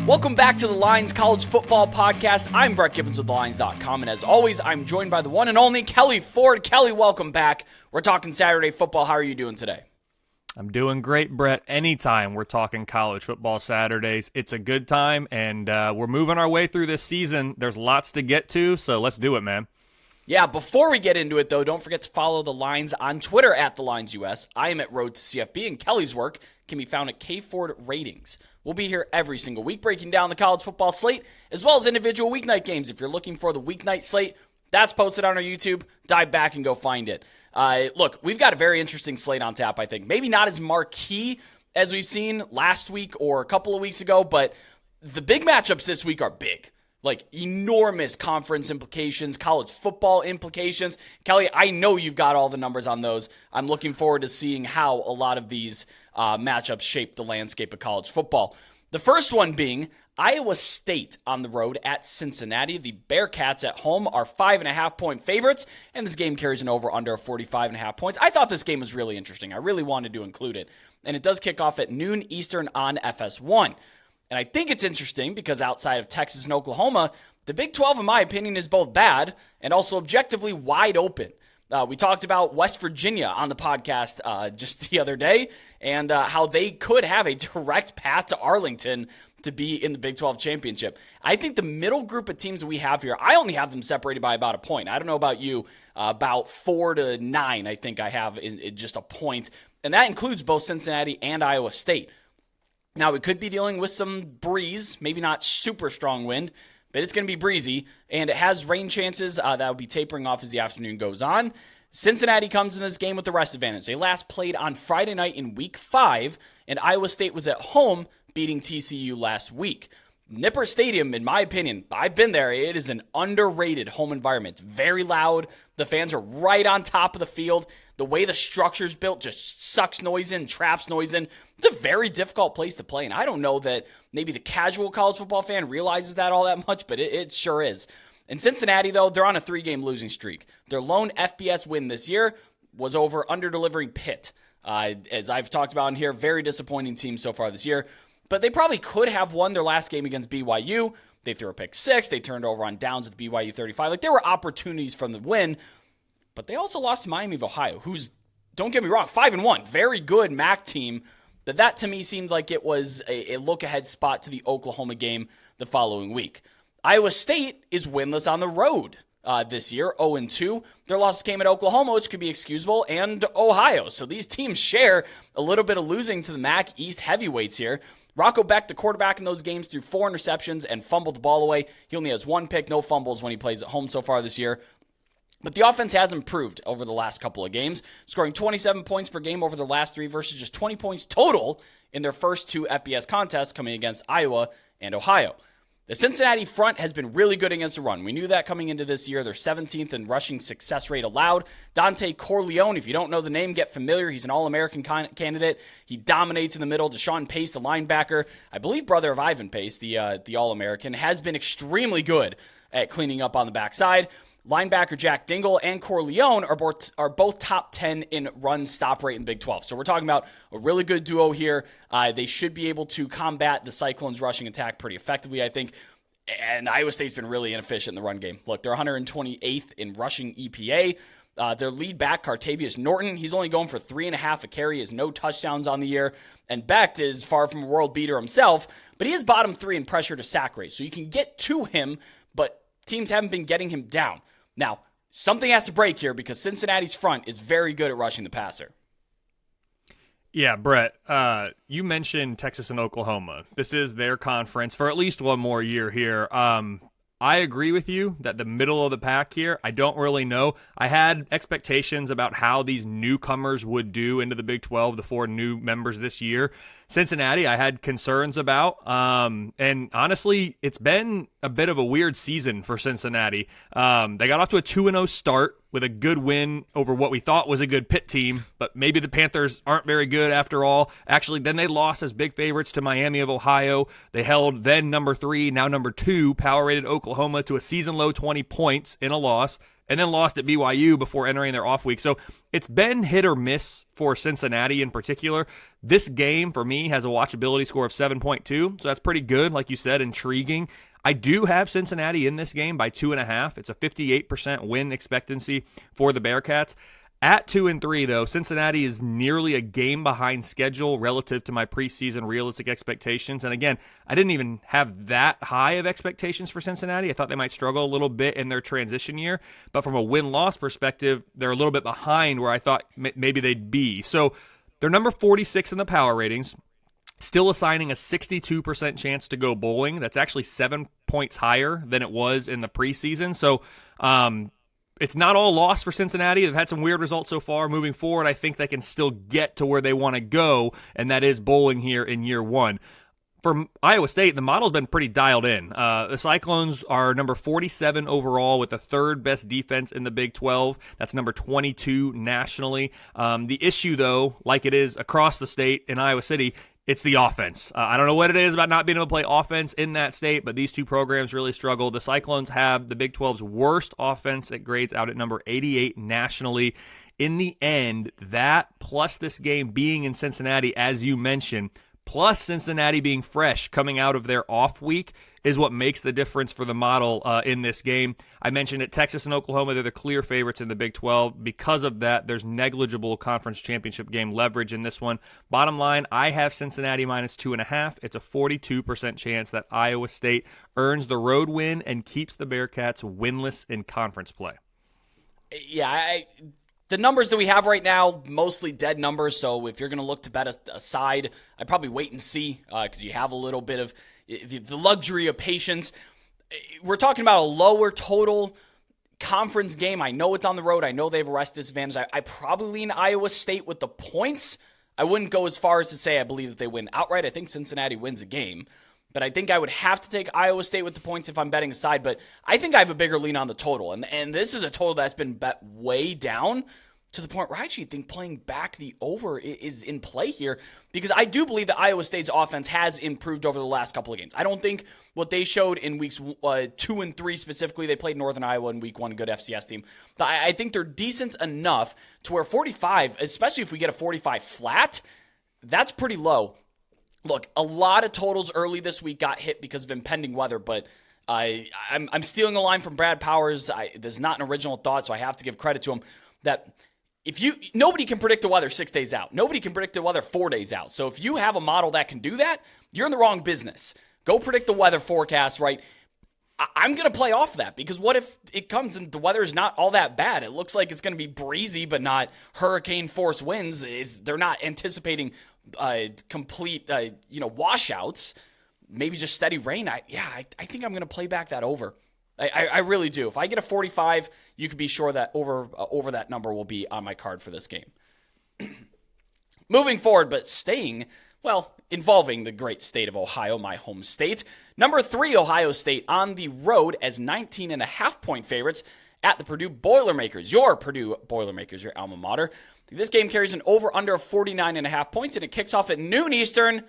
Welcome back to the Lines College Football Podcast. I'm Brett Gibbons with TheLines.com, and as always, I'm joined by the one and only Kelley Ford. Kelley, welcome back. We're talking Saturday football. How are you doing today? I'm doing great, Brett. Anytime we're talking college football Saturdays, it's a good time, and we're moving our way through this season. There's lots to get to, so let's do it, man. Yeah, before we get into it, though, don't forget to follow The Lines on Twitter at TheLinesUS. I am at Road to CFB, and Kelley's work can be found at K-Ford Ratings. We'll be here every single week breaking down the college football slate, as well as individual weeknight games. If you're looking for the weeknight slate, that's posted on our YouTube. Dive back and go find it. Look, we've got a very interesting slate on tap, I think. Maybe not as marquee as we've seen last week or a couple of weeks ago, but the big matchups this week are big. Like enormous conference implications, college football implications. Kelley, I know you've got all the numbers on those. I'm looking forward to seeing how a lot of these matchups shape the landscape of college football. The first one being Iowa State on the road at Cincinnati. The Bearcats at home are 5.5-point favorites, and this game carries an over-under of 45.5 points. I thought this game was really interesting. I really wanted to include it, and it does kick off at noon Eastern on FS1. And I think it's interesting because outside of Texas and Oklahoma, the Big 12, in my opinion, is both bad and also objectively wide open. We talked about West Virginia on the podcast just the other day and how they could have a direct path to Arlington to be in the Big 12 championship. I think the middle group of teams that we have here, I only have them separated by about a point. I don't know about you, about 4 to 9 I think I have in just a point. And that includes both Cincinnati and Iowa State. Now, we could be dealing with some breeze, maybe not super strong wind, but it's going to be breezy, and it has rain chances that will be tapering off as the afternoon goes on. Cincinnati comes in this game with the rest advantage. They last played on Friday night in Week 5, and Iowa State was at home beating TCU last week. Nippert Stadium, in my opinion, I've been there. It is an underrated home environment. It's very loud. The fans are right on top of the field. The way the structure's built just sucks noise in, traps noise in. It's a very difficult place to play, and I don't know that maybe the casual college football fan realizes that all that much, but it sure is. In Cincinnati, though, they're on a 3-game losing streak. Their lone FBS win this year was over under-delivering Pitt. As I've talked about in here, very disappointing team so far this year. But they probably could have won their last game against BYU. They threw a pick 6. They turned over on downs at the BYU 35. Like, there were opportunities from the win. But they also lost to Miami of Ohio, who's, don't get me wrong, 5-1. Very good MAC team. But that, to me, seems like it was a look-ahead spot to the Oklahoma game the following week. Iowa State is winless on the road this year, 0-2. Their losses came at Oklahoma, which could be excusable, and Ohio. So these teams share a little bit of losing to the MAC East heavyweights here. Rocco Beck, the quarterback in those games, threw 4 interceptions and fumbled the ball away. He only has 1 pick, no fumbles when he plays at home so far this year. But the offense has improved over the last couple of games, scoring 27 points per game over the last 3 versus just 20 points total in their first 2 FBS contests coming against Iowa and Ohio. The Cincinnati front has been really good against the run. We knew that coming into this year. They're 17th in rushing success rate allowed. Dante Corleone, if you don't know the name, get familiar. He's an All-American candidate. He dominates in the middle. Deshaun Pace, the linebacker, I believe brother of Ivan Pace, the All-American, has been extremely good at cleaning up on the backside. Linebacker Jack Dingle and Corleone are both top 10 in run stop rate in Big 12. So we're talking about a really good duo here. They should be able to combat the Cyclones' rushing attack pretty effectively, I think. And Iowa State's been really inefficient in the run game. Look, they're 128th in rushing EPA. Their lead back, Cartavius Norton, he's only going for 3.5 a carry. He has no touchdowns on the year. And Becht is far from a world beater himself, but he is bottom 3 in pressure to sack rate. So you can get to him, but teams haven't been getting him down. Now, something has to break here because Cincinnati's front is very good at rushing the passer. Yeah, Brett, you mentioned Texas and Oklahoma. This is their conference for at least one more year here. I agree with you that the middle of the pack here, I don't really know. I had expectations about how these newcomers would do into the Big 12, the 4 new members this year. Cincinnati, I had concerns about. And honestly, it's been a bit of a weird season for Cincinnati. They got off to a 2-0 start with a good win over what we thought was a good Pitt team, but maybe the Panthers aren't very good after all. Actually, then they lost as big favorites to Miami of Ohio. They held then number 3, now number 2, power-rated Oklahoma to a season-low 20 points in a loss. and then lost at BYU before entering their off week. So it's been hit or miss for Cincinnati in particular. This game, for me, has a watchability score of 7.2, so that's pretty good, like you said, intriguing. I do have Cincinnati in this game by 2.5. It's a 58% win expectancy for the Bearcats. At 2-3, though, Cincinnati is nearly a game behind schedule relative to my preseason realistic expectations. And again, I didn't even have that high of expectations for Cincinnati. I thought they might struggle a little bit in their transition year. But from a win-loss perspective, they're a little bit behind where I thought maybe they'd be. So they're number 46 in the power ratings, still assigning a 62% chance to go bowling. That's actually 7 points higher than it was in the preseason. So, it's not all lost for Cincinnati. They've had some weird results so far. Moving forward, I think they can still get to where they want to go, and that is bowling here in year one. For Iowa State, the model's been pretty dialed in. The Cyclones are number 47 overall with the third best defense in the Big 12. That's number 22 nationally. The issue, though, like it is across the state in Iowa City, it's the offense. I don't know what it is about not being able to play offense in that state, but these two programs really struggle. The Cyclones have the Big 12's worst offense. It grades out at number 88 nationally. In the end, that plus this game being in Cincinnati, as you mentioned, plus Cincinnati being fresh coming out of their off week is what makes the difference for the model in this game. I mentioned it, Texas and Oklahoma, they're the clear favorites in the Big 12. Because of that, there's negligible conference championship game leverage in this one. Bottom line, I have Cincinnati minus 2.5. It's a 42% chance that Iowa State earns the road win and keeps the Bearcats winless in conference play. Yeah, the numbers that we have right now, mostly dead numbers, so if you're going to look to bet a side, I'd probably wait and see because you have a little bit of the luxury of patience. We're talking about a lower total conference game. I know it's on the road. I know they have a rest disadvantage. I probably lean Iowa State with the points. I wouldn't go as far as to say I believe that they win outright. I think Cincinnati wins a game. But I think I would have to take Iowa State with the points if I'm betting a side. But I think I have a bigger lean on the total. And this is a total that's been bet way down to the point where I actually think playing back the over is in play here, because I do believe that Iowa State's offense has improved over the last couple of games. I don't think what they showed in weeks 2 and 3 specifically, they played Northern Iowa in week 1, a good FCS team. But I think they're decent enough to where 45, especially if we get a 45 flat, that's pretty low. Look, a lot of totals early this week got hit because of impending weather, but I'm stealing a line from Brad Powers. This is not an original thought, so I have to give credit to him that nobody can predict the weather 6 days out. Nobody can predict the weather 4 days out. So if you have a model that can do that, you're in the wrong business. Go predict the weather forecast, right? I'm going to play off that, because what if it comes and the weather is not all that bad? It looks like it's going to be breezy, but not hurricane force winds. They're not anticipating complete washouts. Maybe just steady rain. I think I'm going to play back that over. I really do. If I get a 45, you can be sure that over that number will be on my card for this game. Moving forward, but involving the great state of Ohio, my home state. Number 3, Ohio State on the road as 19.5-point favorites at the Purdue Boilermakers. Your Purdue Boilermakers, your alma mater. This game carries an over-under of 49.5 points, and it kicks off at noon Eastern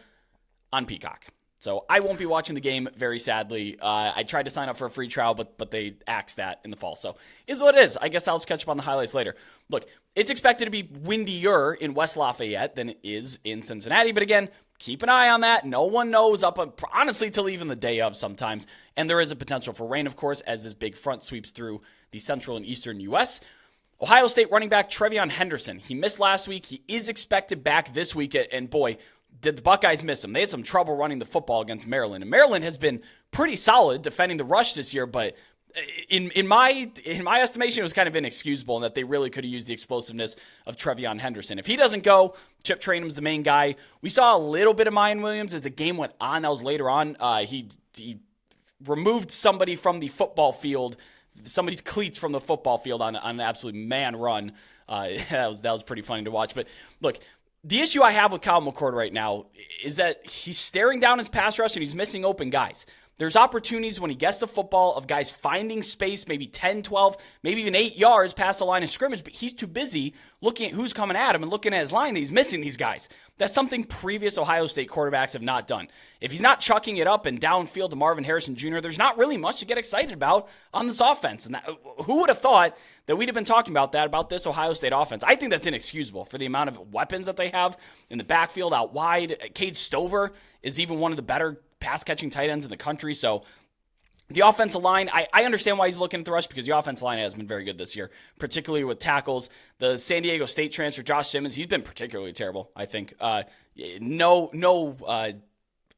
on Peacock. So I won't be watching the game, very sadly. I tried to sign up for a free trial, but they axed that in the fall. So is what it is. I guess I'll catch up on the highlights later. Look, it's expected to be windier in West Lafayette than it is in Cincinnati. But again, keep an eye on that. No one knows honestly till even the day of sometimes. And there is a potential for rain, of course, as this big front sweeps through the central and eastern U.S. Ohio State running back Trevion Henderson. He missed last week. He is expected back this week. And boy, did the Buckeyes miss him. They had some trouble running the football against Maryland. And Maryland has been pretty solid defending the rush this year, but in my estimation, it was kind of inexcusable, and that they really could have used the explosiveness of Trevion Henderson. If he doesn't go, Chip Trainum's the main guy. We saw a little bit of Mayan Williams as the game went on. That was later on. He removed somebody from the football field, somebody's cleats from the football field on an absolute man run. That was pretty funny to watch. But look, the issue I have with Kyle McCord right now is that he's staring down his pass rush and he's missing open guys. There's opportunities when he gets the football of guys finding space, maybe 10, 12, maybe even 8 yards past the line of scrimmage, but he's too busy looking at who's coming at him and looking at his line that he's missing these guys. That's something previous Ohio State quarterbacks have not done. If he's not chucking it up and downfield to Marvin Harrison Jr., there's not really much to get excited about on this offense. And who would have thought that we'd have been talking about this Ohio State offense? I think that's inexcusable for the amount of weapons that they have in the backfield out wide. Cade Stover is even one of the better pass-catching tight ends in the country. So the offensive line, I understand why he's looking at the rush, because the offensive line has been very good this year, particularly with tackles. The San Diego State transfer, Josh Simmons, he's been particularly terrible, I think. No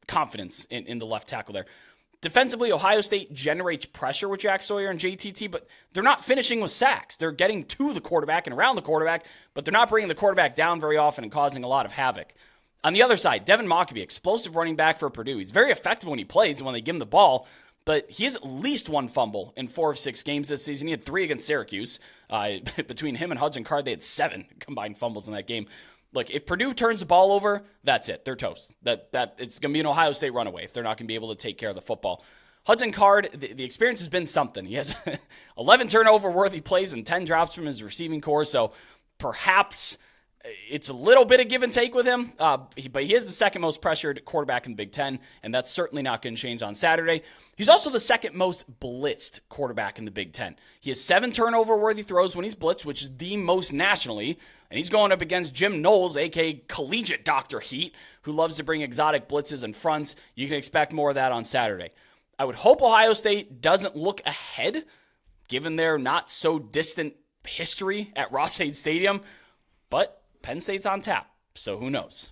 confidence in the left tackle there. Defensively, Ohio State generates pressure with Jack Sawyer and JTT, but they're not finishing with sacks. They're getting to the quarterback and around the quarterback, but they're not bringing the quarterback down very often and causing a lot of havoc. On the other side, Devin Mockabee, explosive running back for Purdue. He's very effective when he plays and when they give him the ball, but he has at least one fumble in 4 of 6 games this season. He had 3 against Syracuse. Between him and Hudson Card, they had 7 combined fumbles in that game. Look, if Purdue turns the ball over, that's it. They're toast. That it's going to be an Ohio State runaway if they're not going to be able to take care of the football. Hudson Card, the experience has been something. He has 11 turnover-worthy plays and 10 drops from his receiving core, so perhaps it's a little bit of give and take with him, but he is the second most pressured quarterback in the Big Ten, and that's certainly not going to change on Saturday. He's also the second most blitzed quarterback in the Big Ten. He has 7 turnover-worthy throws when he's blitzed, which is the most nationally, and he's going up against Jim Knowles, a.k.a. Collegiate Dr. Heat, who loves to bring exotic blitzes and fronts. You can expect more of that on Saturday. I would hope Ohio State doesn't look ahead, given their not-so-distant history at Ross-Ade Stadium, but Penn State's on tap, so who knows?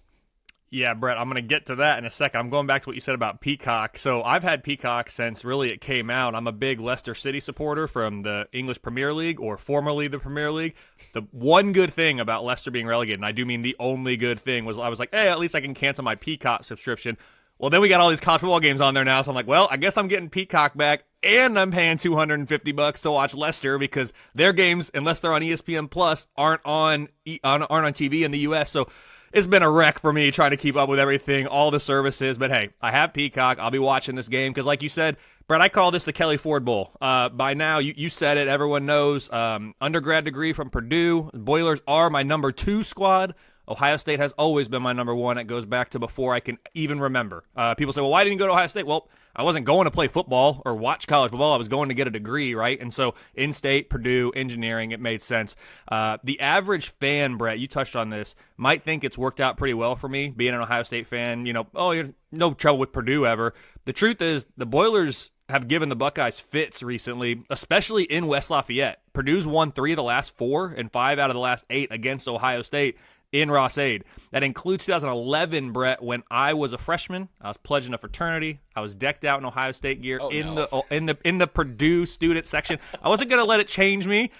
Yeah, Brett, I'm going to get to that in a second. I'm going back to what you said about Peacock. So I've had Peacock since really it came out. I'm a big Leicester City supporter from the English Premier League, or formerly the Premier League. The one good thing about Leicester being relegated, and I do mean the only good thing, was I was like, hey, at least I can cancel my Peacock subscription. Well, then we got all these college football games on there now, so I'm like, well, I guess I'm getting Peacock back, and I'm paying $250 to watch Leicester because their games, unless they're on ESPN Plus, aren't on TV in the U.S. So it's been a wreck for me trying to keep up with everything, all the services. But hey, I have Peacock. I'll be watching this game because, like you said, Brett, I call this the Kelley Ford Bowl. By now, you said it. Everyone knows. Undergrad degree from Purdue. Boilers are my number 2 squad. Ohio State has always been my number 1. It goes back to before I can even remember. People say, well, why didn't you go to Ohio State? Well, I wasn't going to play football or watch college football. I was going to get a degree, right? And so in-state, Purdue, engineering, it made sense. The average fan, Brett, you touched on this, might think it's worked out pretty well for me, being an Ohio State fan. You're no trouble with Purdue ever. The truth is, the Boilers have given the Buckeyes fits recently, especially in West Lafayette. Purdue's won 3 of the last 4 and 5 out of the last 8 against Ohio State in Ross-Ade. That includes 2011, Brett, when I was a freshman. I was pledging a fraternity. I was decked out in Ohio State gear in the Purdue student section. I wasn't going to let it change me.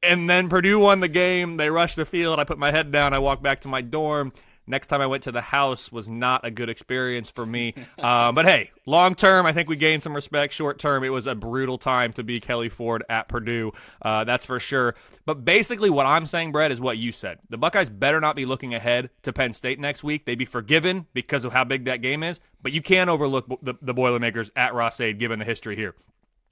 And then Purdue won the game. They rushed the field. I put my head down. I walked back to my dorm. Next time I went to the house was not a good experience for me. But hey, long term, I think we gained some respect. Short term, it was a brutal time to be Kelley Ford at Purdue. That's for sure. But basically what I'm saying, Brett, is what you said. The Buckeyes better not be looking ahead to Penn State next week. They'd be forgiven because of how big that game is. But you can't overlook the Boilermakers at Ross-Ade given the history here.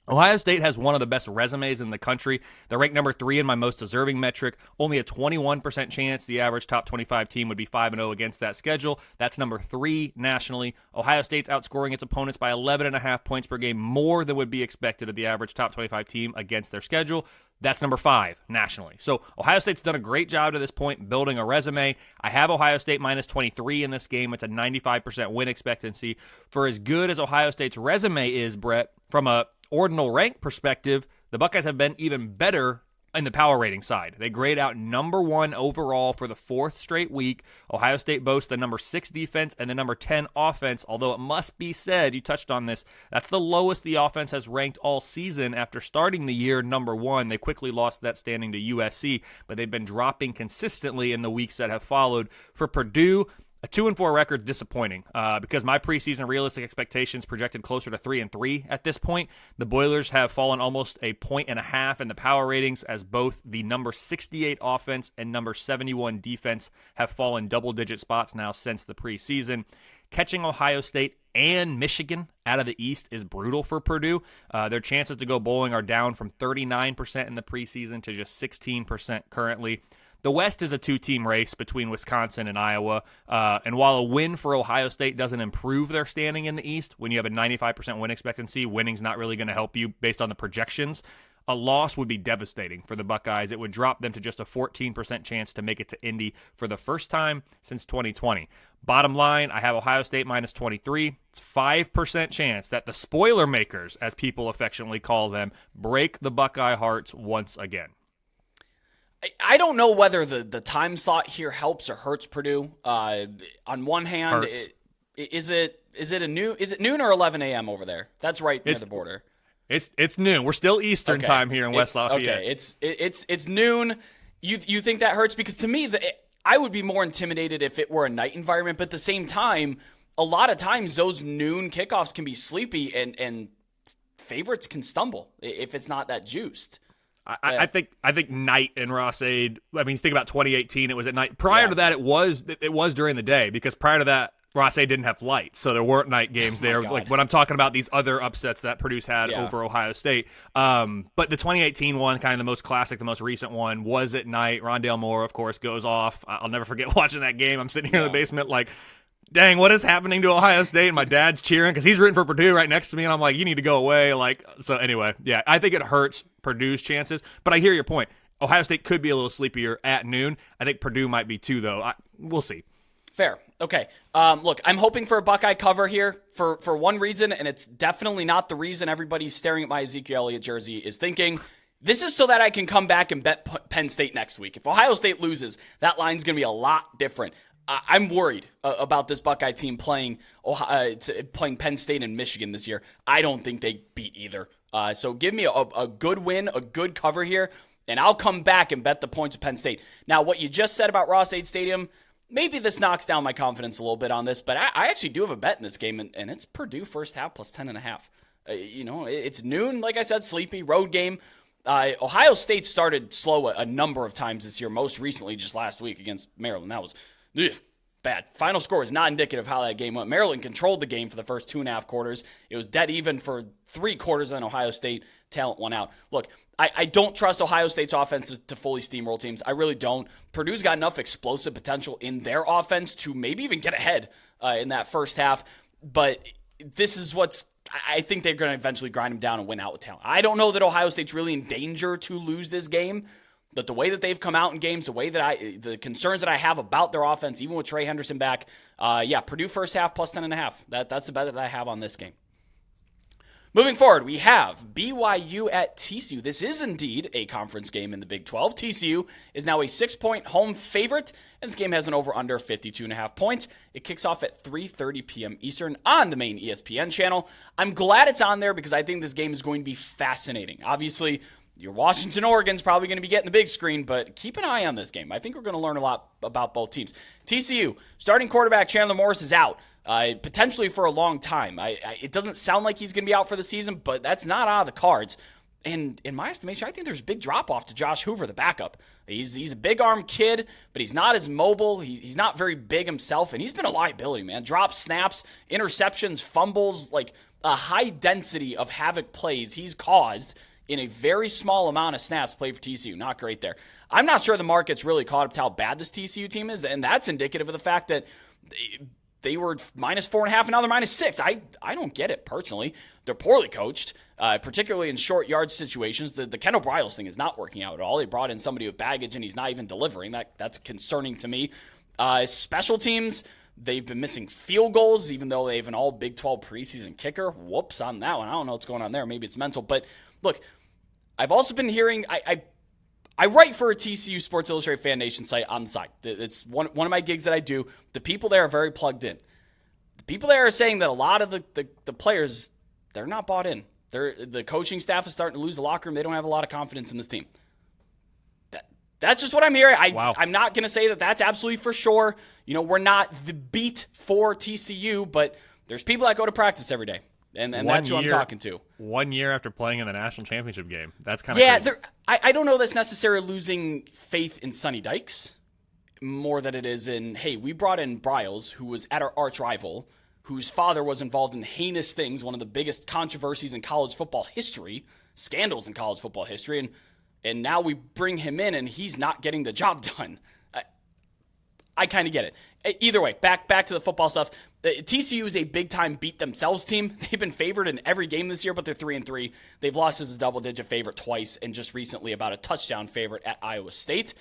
Ohio State has one of the best resumes in the country. They're ranked number 3 in my most deserving metric. Only a 21% chance the average top 25 team would be 5-0 against that schedule. That's number 3 nationally. Ohio State's outscoring its opponents by 11.5 points per game, more than would be expected of the average top 25 team against their schedule. That's number 5 nationally. So Ohio State's done a great job to this point building a resume. I have Ohio State minus 23 in this game. It's a 95% win expectancy. For as good as Ohio State's resume is, Brett, from a ordinal rank perspective, the Buckeyes have been even better in the power rating side. They grade out number 1 overall for the 4th straight week. Ohio State boasts the number 6 defense and the number 10 offense, although it must be said, you touched on this, that's the lowest the offense has ranked all season after starting the year number 1. They quickly lost that standing to USC, but they've been dropping consistently in the weeks that have followed. For Purdue, A 2-4 record disappointing because my preseason realistic expectations projected closer to 3-3 at this point. The Boilers have fallen almost a 1.5 in the power ratings as both the number 68 offense and number 71 defense have fallen double-digit spots now since the preseason. Catching Ohio State and Michigan out of the East is brutal for Purdue. Their chances to go bowling are down from 39% in the preseason to just 16% currently. The West is a two-team race between Wisconsin and Iowa, and while a win for Ohio State doesn't improve their standing in the East, when you have a 95% win expectancy, winning's not really going to help you based on the projections. A loss would be devastating for the Buckeyes. It would drop them to just a 14% chance to make it to Indy for the first time since 2020. Bottom line, I have Ohio State minus 23. It's 5% chance that the spoiler makers, as people affectionately call them, break the Buckeye hearts once again. I don't know whether the time slot here helps or hurts Purdue. On one hand, is it noon or 11 a.m. over there? That's right near the border. It's noon. We're still Eastern time here in West Lafayette. Okay, it's noon. You think that hurts? Because to me, I would be more intimidated if it were a night environment. But at the same time, a lot of times those noon kickoffs can be sleepy and favorites can stumble if it's not that juiced. I think night in Ross-Ade. I mean, think about 2018. It was at night. Prior to that, it was during the day because prior to that, Ross-Ade didn't have lights, so there weren't night games there. Like when I'm talking about these other upsets that Purdue's had over Ohio State. But the 2018 one, kind of the most classic, the most recent one, was at night. Rondale Moore, of course, goes off. I'll never forget watching that game. I'm sitting here in the basement like, dang, what is happening to Ohio State? And my dad's cheering because he's rooting for Purdue right next to me, and I'm like, you need to go away. So anyway, yeah, I think it hurts Purdue's chances. But I hear your point. Ohio State could be a little sleepier at noon. I think Purdue might be too, though. We'll see. Fair. Okay. Look, I'm hoping for a Buckeye cover here for one reason, and it's definitely not the reason everybody's staring at my Ezekiel Elliott jersey is thinking. This is so that I can come back and bet Penn State next week. If Ohio State loses, that line's going to be a lot different. I'm worried about this Buckeye team playing Penn State and Michigan this year. I don't think they beat either. So give me a good win, a good cover here, and I'll come back and bet the points of Penn State. Now, what you just said about Ross-Ade Stadium, maybe this knocks down my confidence a little bit on this, but I actually do have a bet in this game, and it's Purdue first half plus 10.5. It's noon, like I said, sleepy, road game. Ohio State started slow a number of times this year, most recently just last week against Maryland. That was bad. Final score is not indicative of how that game went. Maryland controlled the game for the first 2.5 quarters. It was dead even for 3 quarters, and Ohio State talent won out. Look, I don't trust Ohio State's offense to fully steamroll teams. I really don't. Purdue's got enough explosive potential in their offense to maybe even get ahead in that first half. But this is I think they're going to eventually grind them down and win out with talent. I don't know that Ohio State's really in danger to lose this game. But the way that they've come out in games, the concerns that I have about their offense, even with Trey Henderson back, Purdue first half plus 10.5. That's the bet that I have on this game. Moving forward, we have BYU at TCU. This is indeed a conference game in the Big 12. TCU is now a 6-point home favorite, and this game has an over-under 52.5 points. It kicks off at 3:30 p.m. Eastern on the main ESPN channel. I'm glad it's on there because I think this game is going to be fascinating. Obviously, your Washington, Oregon's probably going to be getting the big screen, but keep an eye on this game. I think we're going to learn a lot about both teams. TCU, starting quarterback Chandler Morris is out, potentially for a long time. It doesn't sound like he's going to be out for the season, but that's not out of the cards. And in my estimation, I think there's a big drop-off to Josh Hoover, the backup. He's a big-arm kid, but he's not as mobile. He's not very big himself, and he's been a liability, man. Drops, snaps, interceptions, fumbles, like a high density of havoc plays he's caused in a very small amount of snaps played for TCU. Not great there. I'm not sure the market's really caught up to how bad this TCU team is, and that's indicative of the fact that they were minus 4.5 and now they're minus 6. I don't get it personally. They're poorly coached, particularly in short yard situations. The Kendall Bryles thing is not working out at all. They brought in somebody with baggage and he's not even delivering. That's concerning to me. Special teams, they've been missing field goals, even though they have an all Big 12 preseason kicker. Whoops on that one. I don't know what's going on there. Maybe it's mental. But look, I've also been hearing, I write for a TCU Sports Illustrated Fan Nation site on the side. It's one of my gigs that I do. The people there are very plugged in. The people there are saying that a lot of the players, they're not bought in. The coaching staff is starting to lose the locker room. They don't have a lot of confidence in this team. That's just what I'm hearing. Wow. I'm not going to say that that's absolutely for sure. We're not the beat for TCU, but there's people that go to practice every day, and that's who I'm talking to. 1 year after playing in the national championship game. That's kind of crazy. I don't know that's necessarily losing faith in Sonny Dykes more than it is in, hey, we brought in Bryles, who was at our arch rival, whose father was involved in heinous things, one of the biggest controversies in college football history, scandals in college football history, and now we bring him in and he's not getting the job done. I kind of get it. Either way, back to the football stuff. TCU is a big-time beat-themselves team. They've been favored in every game this year, but they're 3-3. They've lost as a double-digit favorite twice, and just recently about a touchdown favorite at Iowa State.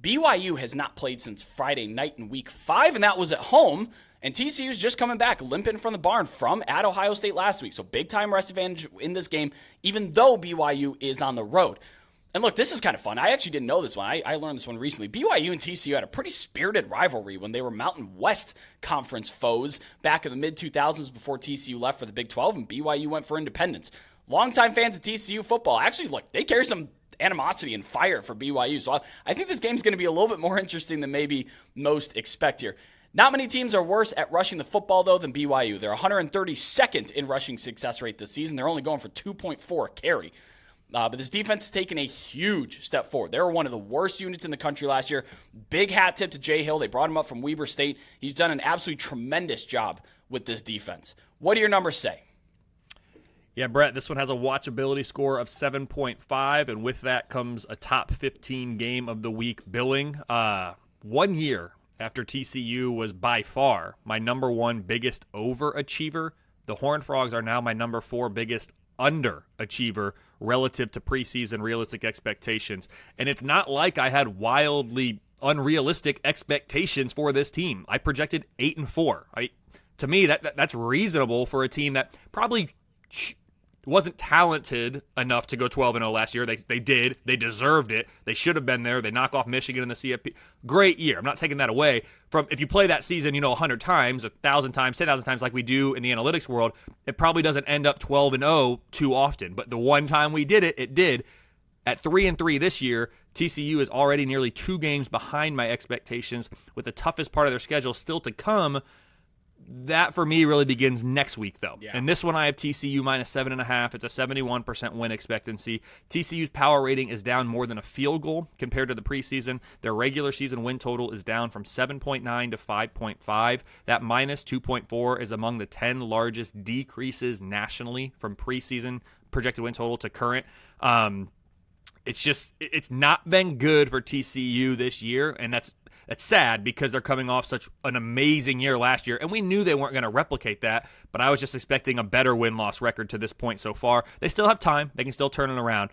BYU has not played since Friday night in Week 5, and that was at home. And TCU's just coming back, limping from the barn from at Ohio State last week. So big-time rest advantage in this game, even though BYU is on the road. And look, this is kind of fun. I actually didn't know this one. I learned this one recently. BYU and TCU had a pretty spirited rivalry when they were Mountain West Conference foes back in the mid-2000s before TCU left for the Big 12 and BYU went for independence. Longtime fans of TCU football, actually, look, they carry some animosity and fire for BYU. So I think this game's going to be a little bit more interesting than maybe most expect here. Not many teams are worse at rushing the football, though, than BYU. They're 132nd in rushing success rate this season. They're only going for 2.4 a carry. But this defense has taken a huge step forward. They were one of the worst units in the country last year. Big hat tip to Jay Hill. They brought him up from Weber State. He's done an absolutely tremendous job with this defense. What do your numbers say? Yeah, Brett, this one has a watchability score of 7.5, and with that comes a top 15 game of the week billing. 1 year after TCU was by far my number one biggest overachiever, the Horned Frogs are now my number 4 biggest underachiever relative to preseason realistic expectations. And it's not like I had wildly unrealistic expectations for this team. I projected 8-4. To me, that's reasonable for a team that probably wasn't talented enough to go 12-0 last year. They did. They deserved it. They should have been there. They knock off Michigan in the CFB. Great year. I'm not taking that away. From if you play that season, 100 times, 1,000 times, 10,000 times like we do in the analytics world, it probably doesn't end up 12-0 too often. But the one time we did it, it did. At 3-3 this year, TCU is already nearly 2 games behind my expectations, with the toughest part of their schedule still to come. That, for me, really begins next week, though. Yeah. And this one, I have TCU minus 7.5. It's a 71% win expectancy. TCU's power rating is down more than a field goal compared to the preseason. Their regular season win total is down from 7.9 to 5.5. That minus 2.4 is among the 10 largest decreases nationally from preseason projected win total to current. It's not been good for TCU this year, and that's sad because they're coming off such an amazing year last year, and we knew they weren't going to replicate that, but I was just expecting a better win-loss record to this point so far. They still have time. They can still turn it around.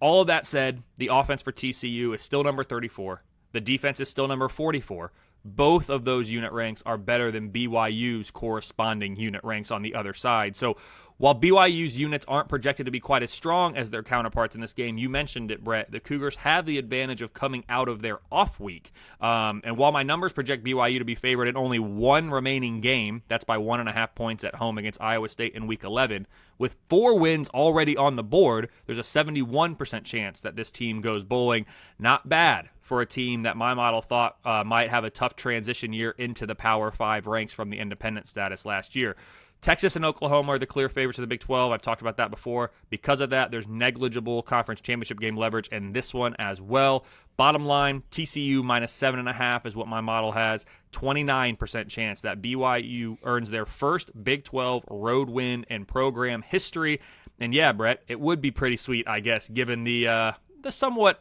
All of that said, the offense for TCU is still number 34. The defense is still number 44. Both of those unit ranks are better than BYU's corresponding unit ranks on the other side. So while BYU's units aren't projected to be quite as strong as their counterparts in this game, you mentioned it, Brett, the Cougars have the advantage of coming out of their off week. And while my numbers project BYU to be favored in only one remaining game, that's by 1.5 points at home against Iowa State in Week 11, with 4 wins already on the board, there's a 71% chance that this team goes bowling. Not bad for a team that my model thought might have a tough transition year into the Power 5 ranks from the independent status last year. Texas and Oklahoma are the clear favorites of the Big 12. I've talked about that before. Because of that, there's negligible conference championship game leverage in this one as well. Bottom line, TCU minus 7.5 is what my model has. 29% chance that BYU earns their first Big 12 road win in program history. And yeah, Brett, it would be pretty sweet, I guess, given the somewhat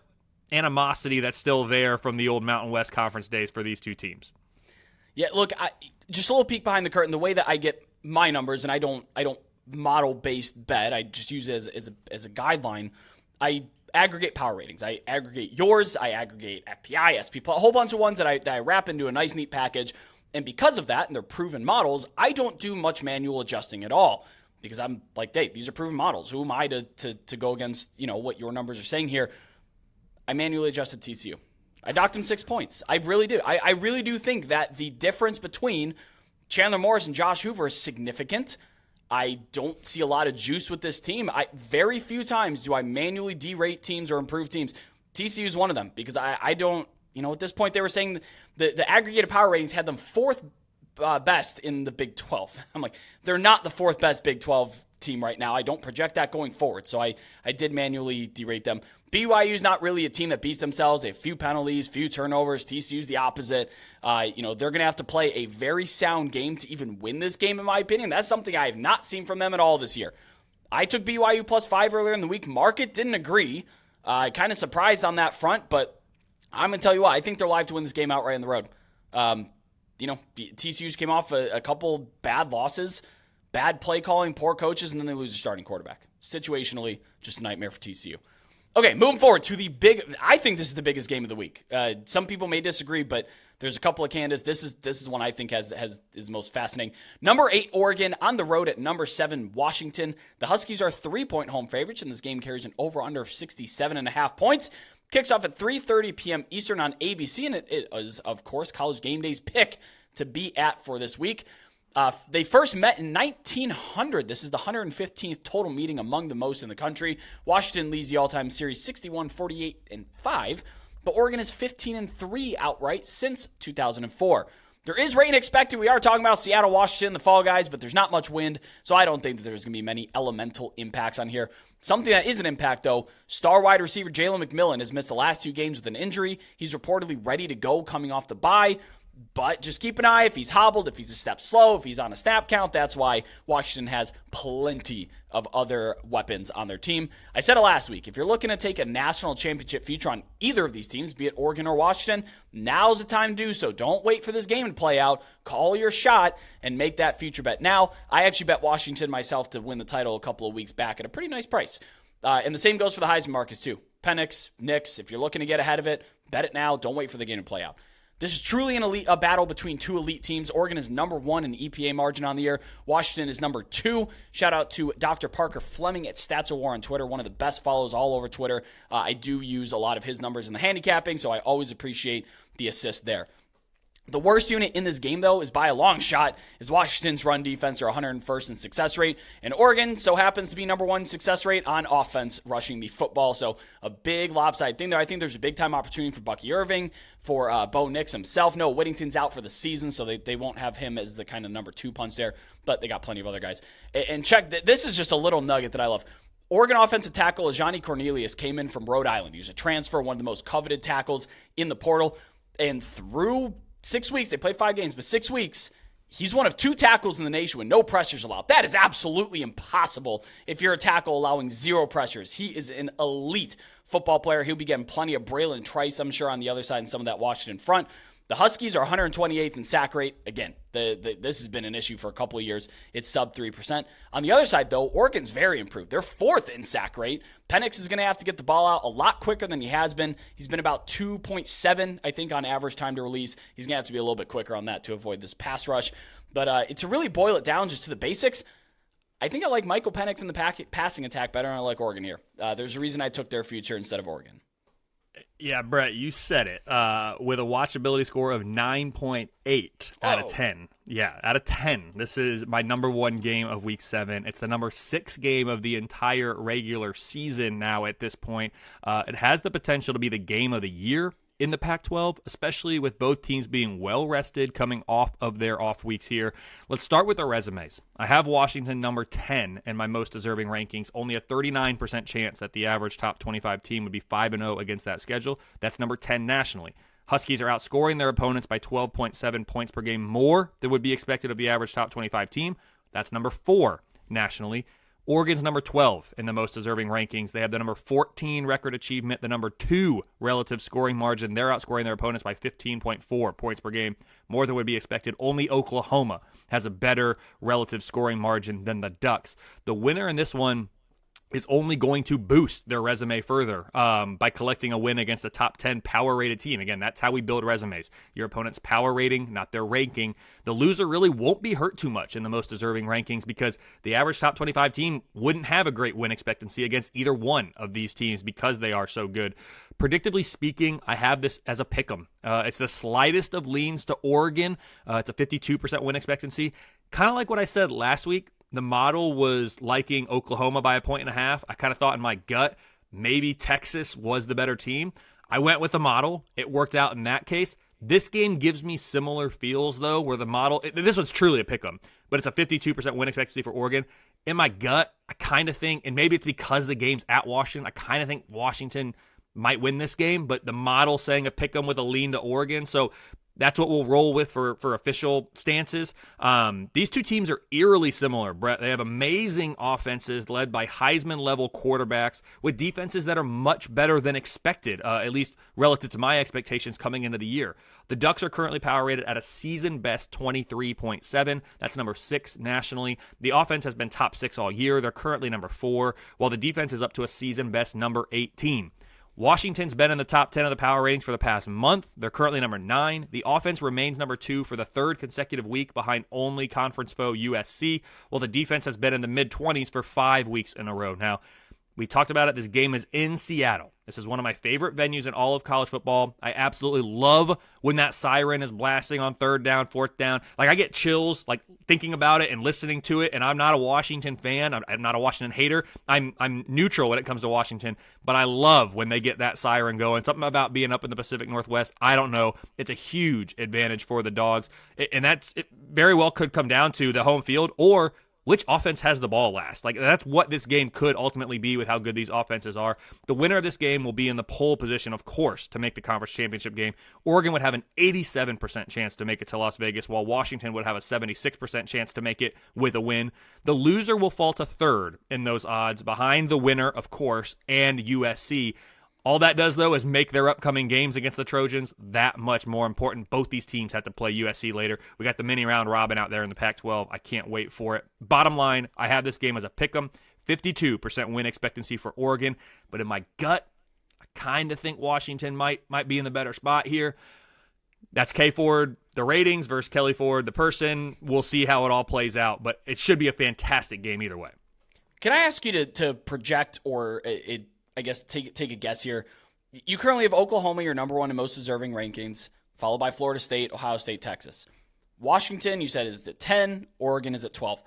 animosity that's still there from the old Mountain West Conference days for these two teams. Yeah, look, just a little peek behind the curtain. The way that I get my numbers, and I don't model-based bet. I just use it as a guideline. I aggregate power ratings. I aggregate yours. I aggregate FPI, SP, a whole bunch of ones that I wrap into a nice, neat package. And because of that, and they're proven models, I don't do much manual adjusting at all because I'm like, hey, these are proven models. Who am I to go against what your numbers are saying here? I manually adjusted TCU. I docked him 6 points. I really do. I really do think that the difference between Chandler Morris and Josh Hoover is significant. I don't see a lot of juice with this team. Very few times do I manually derate teams or improve teams. TCU is one of them because I don't, at this point they were saying the aggregated power ratings had them fourth best in the Big 12. I'm like, they're not the fourth best Big 12 team right now. I don't project that going forward. So I did manually derate them. BYU's not really a team that beats themselves. They have few penalties, few turnovers. TCU's the opposite. They're going to have to play a very sound game to even win this game, in my opinion. That's something I have not seen from them at all this year. I took BYU +5 earlier in the week. Market didn't agree. Kind of surprised on that front, but I'm going to tell you what. I think they're live to win this game outright on the road. TCU's came off a couple bad losses, bad play calling, poor coaches, and then they lose their starting quarterback. Situationally, just a nightmare for TCU. Okay, moving forward to I think this is the biggest game of the week. Some people may disagree, but there's a couple of candidates. This is one I think is the most fascinating. Number 8, Oregon on the road at number 7, Washington. The Huskies are 3-point home favorites, and this game carries an over-under of 67.5 points. Kicks off at 3:30 p.m. Eastern on ABC, and it is, of course, College Game Day's pick to be at for this week. They first met in 1900. This is the 115th total meeting among the most in the country. Washington leads the all-time series 61-48-5, but Oregon is 15-3 outright since 2004. There is rain expected. We are talking about Seattle, Washington, the Fall Guys, but there's not much wind, so I don't think that there's going to be many elemental impacts on here. Something that is an impact, though, star wide receiver Jalen McMillan has missed the last 2 games with an injury. He's reportedly ready to go coming off the bye. But just keep an eye if he's hobbled, if he's a step slow, if he's on a snap count. That's why Washington has plenty of other weapons on their team. I said it last week. If you're looking to take a national championship future on either of these teams, be it Oregon or Washington, now's the time to do so. Don't wait for this game to play out. Call your shot and make that future bet now. I actually bet Washington myself to win the title a couple of weeks back at a pretty nice price. And the same goes for the Heisman markets too. Penix, Nix, if you're looking to get ahead of it, bet it now. Don't wait for the game to play out. This is truly a battle between 2 elite teams. Oregon is number 1 in EPA margin on the year. Washington is number 2. Shout out to Dr. Parker Fleming at Stats of War on Twitter, one of the best follows all over Twitter. I do use a lot of his numbers in the handicapping, so I always appreciate the assist there. The worst unit in this game, though, is by a long shot, is Washington's run defense. They're 101st in success rate. And Oregon so happens to be number 1 success rate on offense rushing the football. So a big lopsided thing there. I think there's a big-time opportunity for Bucky Irving, for Bo Nix himself. No, Whittington's out for the season, so they won't have him as the kind of number 2 punch there. But they got plenty of other guys. And check, this is just a little nugget that I love. Oregon offensive tackle Ajani Cornelius came in from Rhode Island. He was a transfer, one of the most coveted tackles in the portal. And through 6 weeks, they played 5 games, but 6 weeks, he's one of 2 tackles in the nation with no pressures allowed. That is absolutely impossible if you're a tackle allowing 0 pressures. He is an elite football player. He'll be getting plenty of Braylon Trice, I'm sure, on the other side and some of that Washington front. The Huskies are 128th in sack rate. Again, this has been an issue for a couple of years. It's sub 3%. On the other side, though, Oregon's very improved. They're 4th in sack rate. Penix is going to have to get the ball out a lot quicker than he has been. He's been about 2.7, I think, on average time to release. He's going to have to be a little bit quicker on that to avoid this pass rush. But to really boil it down just to the basics, I think I like Michael Penix in the passing attack better than I like Oregon here. There's a reason I took their future instead of Oregon. Yeah, Brett, you said it. With a watchability score of 9.8 out of 10. Yeah, out of 10. This is my number 1 game of Week 7. It's the number 6 game of the entire regular season now at this point. It has the potential to be the game of the year in the Pac-12, especially with both teams being well-rested coming off of their off weeks here. Let's start with the resumes. I have Washington number 10 in my most deserving rankings. Only a 39% chance that the average top 25 team would be 5-0 against that schedule. That's number 10 nationally. Huskies are outscoring their opponents by 12.7 points per game more than would be expected of the average top 25 team. That's number 4 nationally. Oregon's number 12 in the most deserving rankings. They have the number 14 record achievement, the number 2 relative scoring margin. They're outscoring their opponents by 15.4 points per game, more than would be expected. Only Oklahoma has a better relative scoring margin than the Ducks. The winner in this one is only going to boost their resume further by collecting a win against a top 10 power-rated team. Again, that's how we build resumes. Your opponent's power rating, not their ranking. The loser really won't be hurt too much in the most deserving rankings because the average top 25 team wouldn't have a great win expectancy against either one of these teams because they are so good. Predictably speaking, I have this as a pick'em. It's the slightest of leans to Oregon. It's a 52% win expectancy. Kind of like what I said last week. The model was liking Oklahoma by 1.5 points. I kind of thought in my gut, maybe Texas was the better team. I went with the model. It worked out in that case. This game gives me similar feels, though, where the model, this one's truly a pick'em, but it's a 52% win expectancy for Oregon. In my gut, I kind of think, and maybe it's because the game's at Washington, I kind of think Washington might win this game, but the model saying a pick'em with a lean to Oregon, so that's what we'll roll with for official stances. These two teams are eerily similar, Brett. They have amazing offenses led by Heisman-level quarterbacks with defenses that are much better than expected, at least relative to my expectations coming into the year. The Ducks are currently power rated at a season-best 23.7. That's number 6 nationally. The offense has been top 6 all year. They're currently number 4, while the defense is up to a season-best number 18. Washington's been in the top 10 of the power ratings for the past month. They're currently number 9. The offense remains number 2 for the 3rd consecutive week behind only conference foe USC, while the defense has been in the mid-20s for 5 weeks in a row. Now, we talked about it. This game is in Seattle. This is one of my favorite venues in all of college football. I absolutely love when that siren is blasting on 3rd down, 4th down. Like, I get chills, like, thinking about it and listening to it, and I'm not a Washington fan. I'm not a Washington hater. I'm neutral when it comes to Washington, but I love when they get that siren going. Something about being up in the Pacific Northwest, I don't know. It's a huge advantage for the Dogs, and it very well could come down to the home field or which offense has the ball last. Like, that's what this game could ultimately be with how good these offenses are. The winner of this game will be in the pole position, of course, to make the conference championship game. Oregon would have an 87% chance to make it to Las Vegas, while Washington would have a 76% chance to make it with a win. The loser will fall to 3rd in those odds, behind the winner, of course, and USC. All that does, though, is make their upcoming games against the Trojans that much more important. Both these teams have to play USC later. We got the mini round robin out there in the Pac-12. I can't wait for it. Bottom line, I have this game as a pick'em. 52% win expectancy for Oregon. But in my gut, I kind of think Washington might be in the better spot here. That's K Ford, the ratings, versus Kelley Ford, the person. We'll see how it all plays out. But it should be a fantastic game either way. Can I ask you to project or I guess take a guess here? You currently have Oklahoma, your number 1 in most deserving rankings, followed by Florida State, Ohio State, Texas. Washington, you said, is at 10. Oregon is at 12.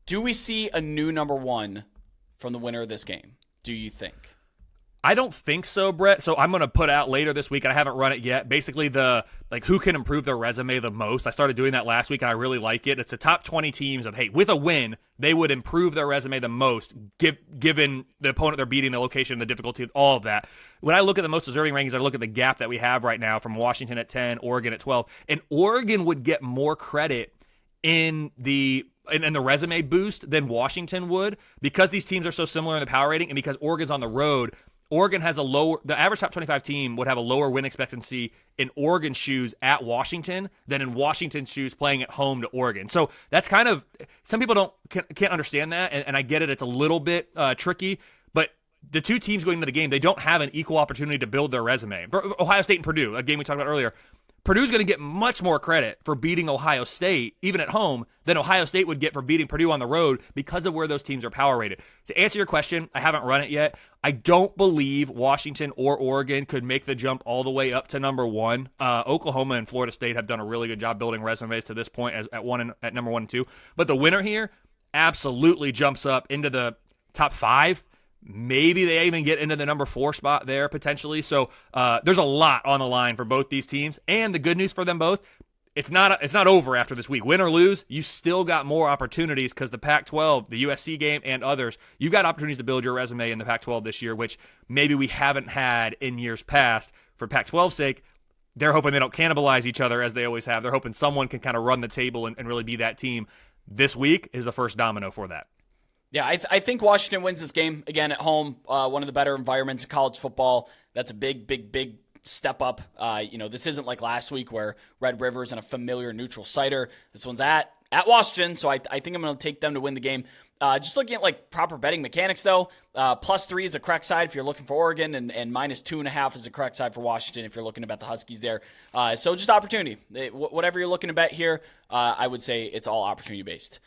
Do we see a new number 1 from the winner of this game, do you think? I don't think so, Brett. So I'm going to put out later this week, and I haven't run it yet, basically who can improve their resume the most. I started doing that last week, and I really like it. It's the top 20 teams of, hey, with a win, they would improve their resume the most, given the opponent they're beating, the location, the difficulty, all of that. When I look at the most deserving rankings, I look at the gap that we have right now from Washington at 10, Oregon at 12, and Oregon would get more credit in the resume boost than Washington would, because these teams are so similar in the power rating, and because Oregon's on the road. Oregon has the average top 25 team would have a lower win expectancy in Oregon's shoes at Washington than in Washington's shoes playing at home to Oregon. So that's kind of, some people can't understand that, and I get it. It's a little bit tricky, but the two teams going into the game, they don't have an equal opportunity to build their resume. Ohio State and Purdue, a game we talked about earlier, Purdue's going to get much more credit for beating Ohio State, even at home, than Ohio State would get for beating Purdue on the road because of where those teams are power rated. To answer your question, I haven't run it yet. I don't believe Washington or Oregon could make the jump all the way up to number 1. Oklahoma and Florida State have done a really good job building resumes to this point at number 1 and 2. But the winner here absolutely jumps up into the top 5. Maybe they even get into the number 4 spot there potentially. So there's a lot on the line for both these teams. And the good news for them both, it's not over after this week. Win or lose, you still got more opportunities because the Pac-12, the USC game, and others, you got opportunities to build your resume in the Pac-12 this year, which maybe we haven't had in years past. For Pac-12's sake, they're hoping they don't cannibalize each other as they always have. They're hoping someone can kind of run the table and really be that team. This week is the first domino for that. Yeah, I think Washington wins this game, again, at home. One of the better environments in college football. That's a big step up. This isn't like last week where Red River's in a familiar neutral siter. This one's at Washington, so I think I'm going to take them to win the game. Just looking at like proper betting mechanics, though, +3 is the correct side if you're looking for Oregon, and -2.5 is the correct side for Washington if you're looking to bet the Huskies there. So just opportunity. Whatever you're looking to bet here, I would say it's all opportunity-based.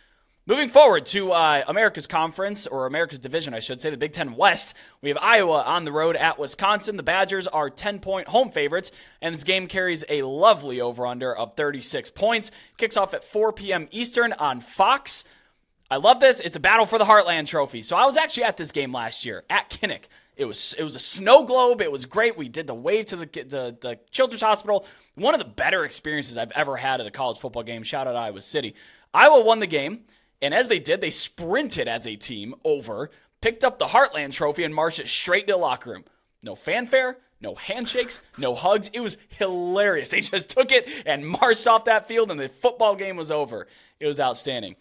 Moving forward to America's Conference, or America's Division, I should say, the Big Ten West. We have Iowa on the road at Wisconsin. The Badgers are 10-point home favorites, and this game carries a lovely over-under of 36 points. Kicks off at 4 p.m. Eastern on Fox. I love this. It's a battle for the Heartland Trophy. So I was actually at this game last year at Kinnick. It was a snow globe. It was great. We did the wave to the Children's Hospital. One of the better experiences I've ever had at a college football game. Shout out Iowa City. Iowa won the game, and as they did, they sprinted as a team over, picked up the Heartland Trophy, and marched it straight into the locker room. No fanfare, no handshakes, no hugs. It was hilarious. They just took it and marched off that field, and the football game was over. It was outstanding.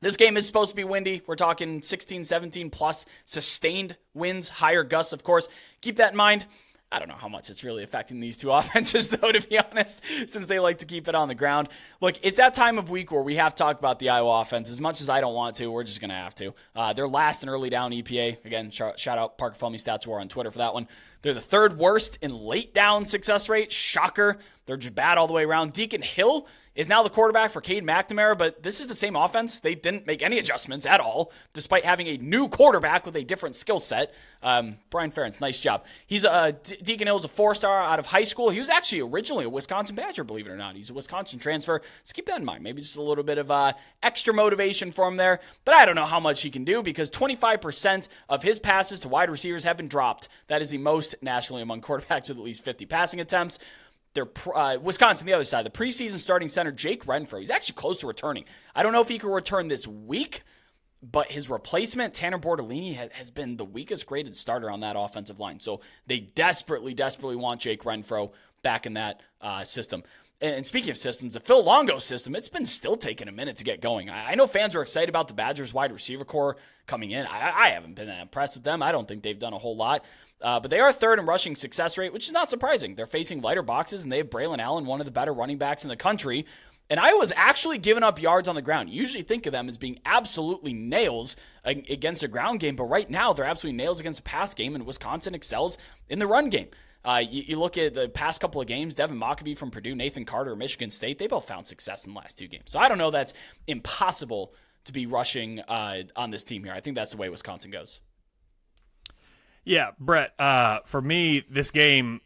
This game is supposed to be windy. We're talking 16, 17 plus sustained winds, higher gusts, of course. Keep that in mind. I don't know how much it's really affecting these two offenses, though, to be honest, since they like to keep it on the ground. Look, it's that time of week where we have to talk about the Iowa offense. As much as I don't want to, we're just going to have to. They're last in early down EPA. Again, shout out Parker Felmy Stats War on Twitter for that one. They're the third worst in late down success rate. Shocker. They're just bad all the way around. Deacon Hill is now the quarterback for Cade McNamara, but this is the same offense. They didn't make any adjustments at all, despite having a new quarterback with a different skill set. Brian Ferentz, nice job. Deacon Hill's a 4-star out of high school. He was actually originally a Wisconsin Badger, believe it or not. He's a Wisconsin transfer. So keep that in mind. Maybe just a little bit of extra motivation for him there. But I don't know how much he can do because 25% of his passes to wide receivers have been dropped. That is the most nationally among quarterbacks with at least 50 passing attempts. Wisconsin, the other side, the preseason starting center, Jake Renfro, he's actually close to returning. I don't know if he can return this week, but his replacement, Tanner Bortolini, has been the weakest graded starter on that offensive line. So they desperately want Jake Renfro back in that system. And speaking of systems, the Phil Longo system, it's been still taking a minute to get going. I know fans are excited about the Badgers wide receiver core coming in. I haven't been that impressed with them. I don't think they've done a whole lot. But they are third in rushing success rate, which is not surprising. They're facing lighter boxes, and they have Braylon Allen, one of the better running backs in the country. And Iowa's actually given up yards on the ground. You usually think of them as being absolutely nails against a ground game, but right now they're absolutely nails against a pass game, and Wisconsin excels in the run game. You look at the past couple of games, Devin Mockabee from Purdue, Nathan Carter of Michigan State, they both found success in the last two games. So I don't know that's impossible to be rushing on this team here. I think that's the way Wisconsin goes. Yeah, Brett, for me, this game,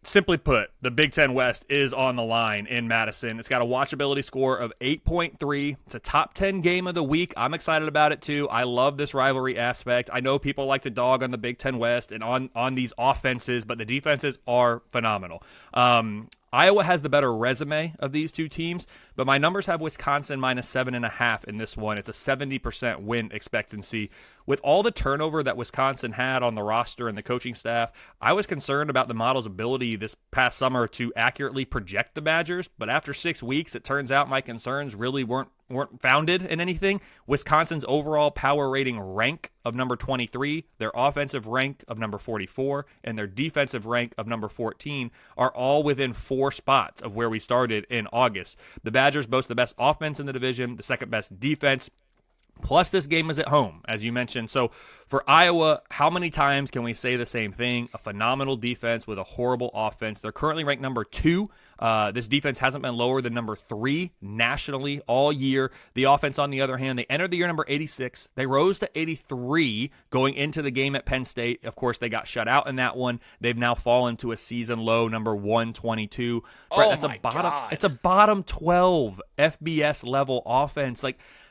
simply put, the Big Ten West is on the line in Madison. It's got a watchability score of 8.3. It's a top 10 game of the week. I'm excited about it, too. I love this rivalry aspect. I know people like to dog on the Big Ten West and on these offenses, but the defenses are phenomenal. Iowa has the better resume of these two teams, but my numbers have Wisconsin minus 7.5 in this one. It's a 70% win expectancy. With all the turnover that Wisconsin had on the roster and the coaching staff, I was concerned about the model's ability this past summer to accurately project the Badgers, but after 6 weeks, it turns out my concerns really weren't founded in anything. Wisconsin's overall power rating rank of number 23, their offensive rank of number 44, and their defensive rank of number 14 are all within 4 spots of where we started in August. The Badgers boast the best offense in the division, the second best defense. Plus, this game is at home, as you mentioned. So for Iowa, how many times can we say the same thing? A phenomenal defense with a horrible offense. They're currently ranked number 2. This defense hasn't been lower than number 3 nationally all year. The offense, on the other hand, they entered the year number 86. They rose to 83 going into the game at Penn State. Of course, they got shut out in that one. They've now fallen to a season low, number 122. Brett, it's a bottom 12 FBS level offense.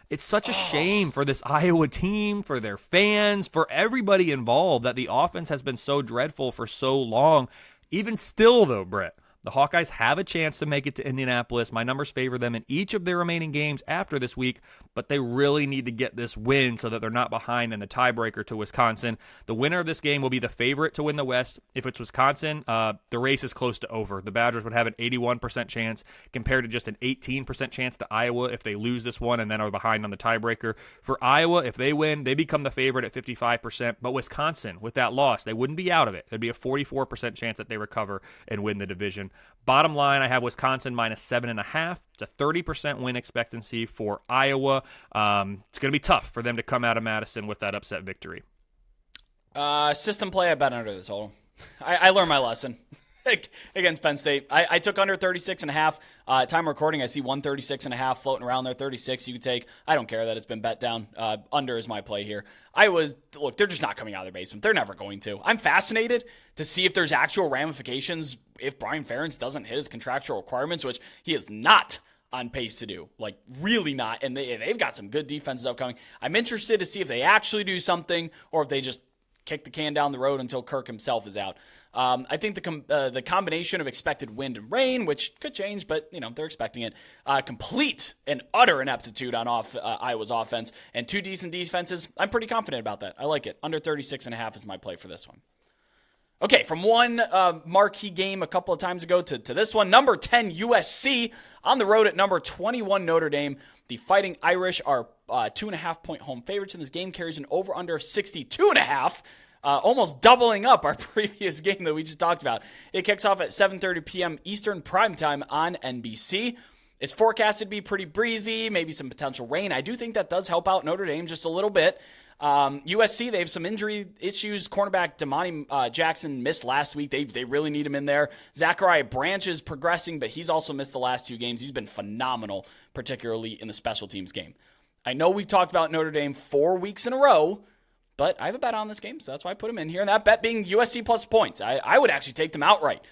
It's such a shame for this Iowa team, for their fans, for everybody involved that the offense has been so dreadful for so long. Even still, though, Brett, the Hawkeyes have a chance to make it to Indianapolis. My numbers favor them in each of their remaining games after this week, but they really need to get this win so that they're not behind in the tiebreaker to Wisconsin. The winner of this game will be the favorite to win the West. If it's Wisconsin, the race is close to over. The Badgers would have an 81% chance compared to just an 18% chance to Iowa if they lose this one and then are behind on the tiebreaker. For Iowa, if they win, they become the favorite at 55%, but Wisconsin, with that loss, they wouldn't be out of it. There'd be a 44% chance that they recover and win the division. Bottom line, I have Wisconsin minus 7.5. It's a 30% win expectancy for Iowa. It's going to be tough for them to come out of Madison with that upset victory. System play, I bet under the total. I learned my lesson against Penn State. I took under 36.5. Time recording, I see 136.5 floating around there. 36 you could take. I don't care that it's been bet down. Under is my play here. Look, they're just not coming out of their basement. They're never going to. I'm fascinated to see if there's actual ramifications if Brian Ferentz doesn't hit his contractual requirements, which he is not on pace to do. Like, really not. And they've got some good defenses upcoming. I'm interested to see if they actually do something or if they just kick the can down the road until Kirk himself is out. I think the combination of expected wind and rain, which could change, but they're expecting it, complete and utter ineptitude on Iowa's offense, and 2 decent defenses, I'm pretty confident about that. I like it. Under 36.5 is my play for this one. Okay, from one marquee game a couple of times ago to this one, number 10 USC on the road at number 21 Notre Dame. The Fighting Irish are 2.5-point home favorites in this game, carries an over-under of 62.5, almost doubling up our previous game that we just talked about. It kicks off at 7:30 p.m. Eastern primetime on NBC. It's forecasted to be pretty breezy, maybe some potential rain. I do think that does help out Notre Dame just a little bit. USC, they have some injury issues. Cornerback Damani Jackson missed last week. They really need him in there. Zachariah Branch is progressing, but he's also missed the last 2 games. He's been phenomenal, particularly in the special teams game. I know we've talked about Notre Dame 4 weeks in a row, but I have a bet on this game, so that's why I put him in here. And that bet being USC plus points. I would actually take them outright.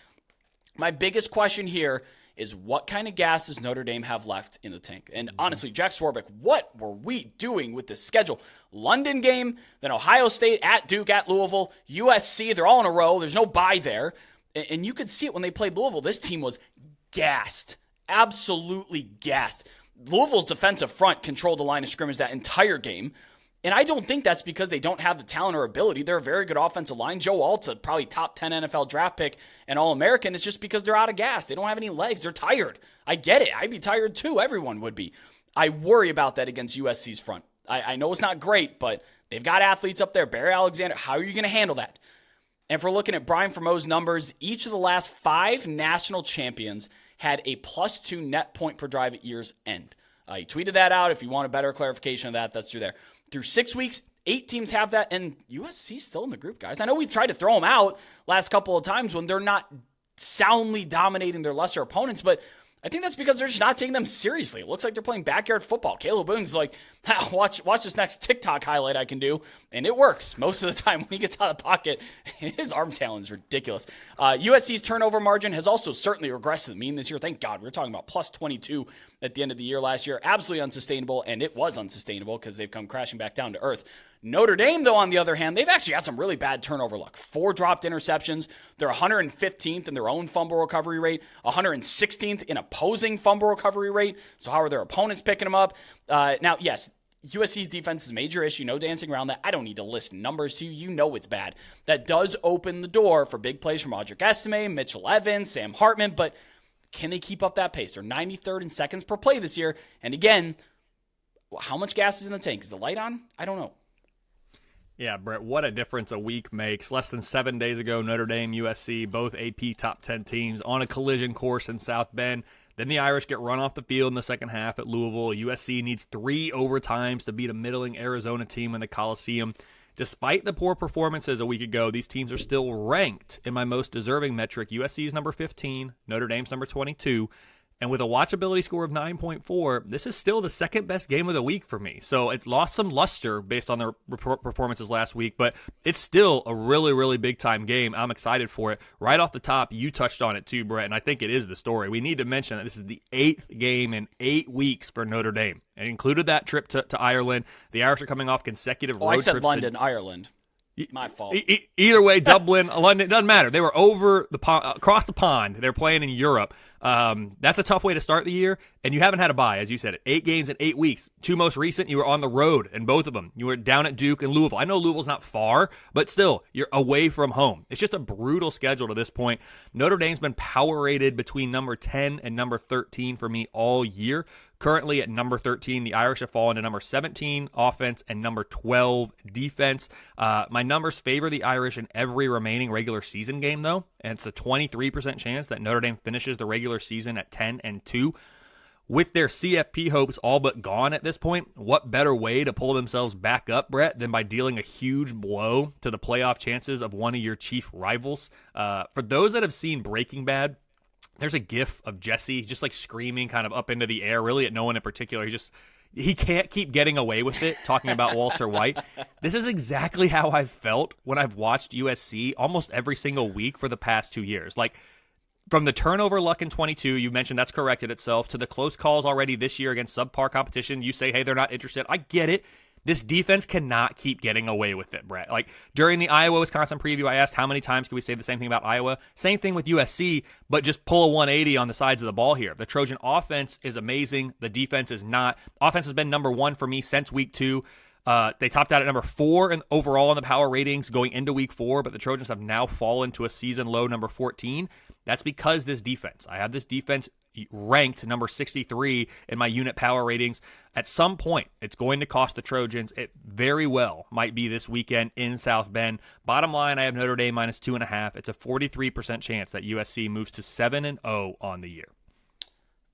My biggest question here is what kind of gas does Notre Dame have left in the tank? And honestly, Jack Swarbrick, what were we doing with this schedule? London game, then Ohio State, at Duke, at Louisville, USC, they're all in a row. There's no bye there. And you could see it when they played Louisville. This team was gassed, absolutely gassed. Louisville's defensive front controlled the line of scrimmage that entire game. And I don't think that's because they don't have the talent or ability. They're a very good offensive line. Joe Alt's probably top 10 NFL draft pick and All-American. It's just because they're out of gas. They don't have any legs. They're tired. I get it. I'd be tired too. Everyone would be. I worry about that against USC's front. I know it's not great, but they've got athletes up there. Barry Alexander, how are you going to handle that? And if we're looking at Brian Fremeau's numbers, each of the last 5 national champions had a +2 net point per drive at year's end. He tweeted that out. If you want a better clarification of that, that's through there. Through 6 weeks, 8 teams have that, and USC's still in the group, guys. I know we tried to throw them out last couple of times when they're not soundly dominating their lesser opponents, but I think that's because they're just not taking them seriously. It looks like they're playing backyard football. Caleb Boone's like, watch this next TikTok highlight I can do, and it works most of the time when he gets out of the pocket. His arm talent is ridiculous. USC's turnover margin has also certainly regressed to the mean this year. Thank God. We were talking about +22 at the end of the year last year. Absolutely unsustainable, and it was unsustainable because they've come crashing back down to earth. Notre Dame, though, on the other hand, they've actually had some really bad turnover luck. 4 dropped interceptions. They're 115th in their own fumble recovery rate, 116th in opposing fumble recovery rate. So how are their opponents picking them up? Now, yes, USC's defense is a major issue. No dancing around that. I don't need to list numbers to you. You know it's bad. That does open the door for big plays from Audric Estime, Mitchell Evans, Sam Hartman, but can they keep up that pace? They're 93rd in seconds per play this year. And again, how much gas is in the tank? Is the light on? I don't know. Yeah, Brett, what a difference a week makes. Less than 7 days ago, Notre Dame, USC, both AP top 10 teams on a collision course in South Bend. Then the Irish get run off the field in the second half at Louisville. USC needs 3 overtimes to beat a middling Arizona team in the Coliseum. Despite the poor performances a week ago, these teams are still ranked in my most deserving metric. USC's number 15, Notre Dame's number 22. And with a watchability score of 9.4, this is still the second best game of the week for me. So it's lost some luster based on their performances last week, but it's still a really, really big-time game. I'm excited for it. Right off the top, you touched on it too, Brett, and I think it is the story. We need to mention that this is the 8th game in 8 weeks for Notre Dame. It included that trip to Ireland. The Irish are coming off consecutive road trips. I said London, Ireland. My fault. Either way, Dublin, London, it doesn't matter. They were over the pond, across the pond. They're playing in Europe. That's a tough way to start the year, and you haven't had a bye, as you said. 8 games in 8 weeks. 2 most recent, you were on the road in both of them. You were down at Duke and Louisville. I know Louisville's not far, but still, you're away from home. It's just a brutal schedule to this point. Notre Dame's been power rated between number 10 and number 13 for me all year. Currently at number 13, the Irish have fallen to number 17 offense and number 12 defense. My numbers favor the Irish in every remaining regular season game, though, and it's a 23% chance that Notre Dame finishes the regular season at 10-2. With their CFP hopes all but gone at this point, what better way to pull themselves back up, Brett, than by dealing a huge blow to the playoff chances of one of your chief rivals? For those that have seen Breaking Bad, there's a gif of Jesse just like screaming kind of up into the air, really at no one in particular. He can't keep getting away with it, talking about Walter White. This is exactly how I've felt when I've watched USC almost every single week for the past 2 years. Like, from the turnover luck in 22, you mentioned that's corrected itself, to the close calls already this year against subpar competition. You say, hey, they're not interested. I get it. This defense cannot keep getting away with it, Brett. Like during the Iowa-Wisconsin preview, I asked how many times can we say the same thing about Iowa? Same thing with USC, but just pull a 180 on the sides of the ball here. The Trojan offense is amazing. The defense is not. Offense has been number 1 for me since week 2. They topped out at number 4 overall in the power ratings going into week 4, but the Trojans have now fallen to a season low number 14. That's because this defense. I have this defense ranked number 63 in my unit power ratings. At some point, it's going to cost the Trojans. It very well might be this weekend in South Bend. Bottom line, I have Notre Dame minus 2.5. It's a 43% chance that USC moves to 7-0 on the year.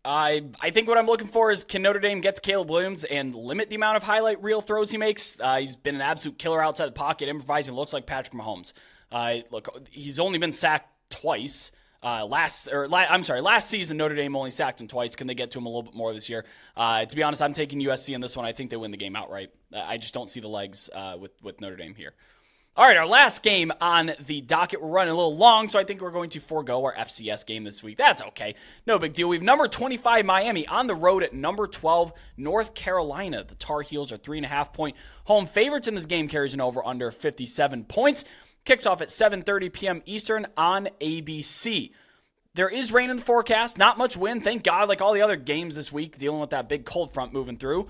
I think what I'm looking for is, can Notre Dame get to Caleb Williams and limit the amount of highlight reel throws he makes? He's been an absolute killer outside the pocket, improvising, looks like Patrick Mahomes. Look, he's only been sacked twice. Last season, Notre Dame only sacked him twice. Can they get to him a little bit more this year? To be honest, I'm taking USC in this one. I think they win the game outright. I just don't see the legs with Notre Dame here. All right, our last game on the docket. We're running a little long, so I think we're going to forego our FCS game this week. That's okay. No big deal. We have number 25 Miami on the road at number 12 North Carolina. The Tar Heels are 3.5-point home favorites in this game, carries an over under 57 points. Kicks off at 7:30 p.m. Eastern on ABC. There is rain in the forecast, not much wind, thank God, like all the other games this week, dealing with that big cold front moving through.